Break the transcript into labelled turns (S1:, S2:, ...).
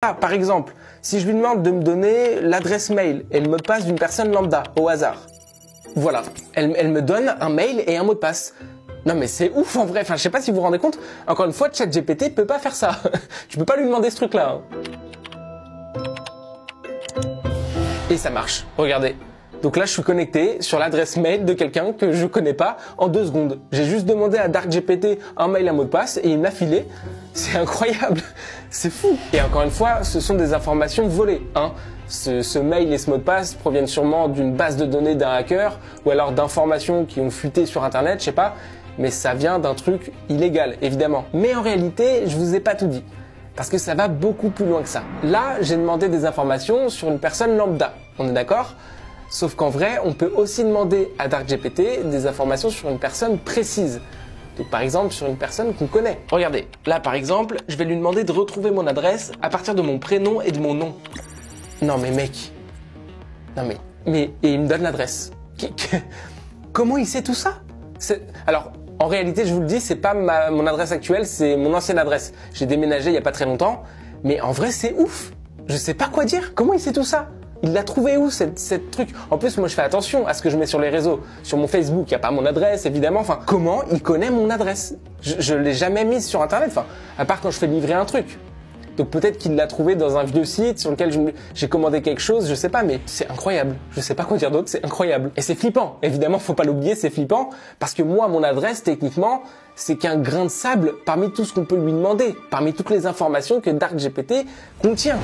S1: Ah, par exemple, si je lui demande de me donner l'adresse mail et le mot de passe d'une personne lambda, au hasard. Voilà, elle me donne un mail et un mot de passe. Non mais c'est ouf en vrai, enfin je sais pas si vous vous rendez compte, encore une fois ChatGPT peut pas faire ça. Tu peux pas lui demander ce truc là. Et ça marche, regardez. Donc là je suis connecté sur l'adresse mail de quelqu'un que je connais pas en 2 secondes. J'ai juste demandé à DarkGPT un mail, un mot de passe et il me l'a filé. C'est incroyable, c'est fou. Et encore une fois, ce sont des informations volées, hein. Ce mail et ce mot de passe proviennent sûrement d'une base de données d'un hacker ou alors d'informations qui ont fuité sur internet, je sais pas. Mais ça vient d'un truc illégal, évidemment. Mais en réalité, je vous ai pas tout dit. Parce que ça va beaucoup plus loin que ça. Là, j'ai demandé des informations sur une personne lambda. On est d'accord ? Sauf qu'en vrai, on peut aussi demander à DarkGPT des informations sur une personne précise. Donc par exemple, sur une personne qu'on connaît. Regardez, là par exemple, je vais lui demander de retrouver mon adresse à partir de mon prénom et de mon nom. Non mais mec. Non mais et il me donne l'adresse. Comment il sait tout ça ? Alors, en réalité, je vous le dis, c'est pas mon adresse actuelle, c'est mon ancienne adresse. J'ai déménagé il y a pas très longtemps, mais en vrai, c'est ouf. Je sais pas quoi dire. Comment il sait tout ça ? Il l'a trouvé où, cette truc ? En plus, moi, je fais attention à ce que je mets sur les réseaux. Sur mon Facebook, il n'y a pas mon adresse, évidemment. Enfin, comment il connaît mon adresse ? Je l'ai jamais mise sur Internet, enfin, à part quand je fais livrer un truc. Donc peut-être qu'il l'a trouvé dans un vieux site sur lequel j'ai commandé quelque chose, je sais pas, mais c'est incroyable. Je sais pas quoi dire d'autre, c'est incroyable. Et c'est flippant. Évidemment, faut pas l'oublier, c'est flippant. Parce que moi, mon adresse, techniquement, c'est qu'un grain de sable parmi tout ce qu'on peut lui demander. Parmi toutes les informations que DarkGPT contient.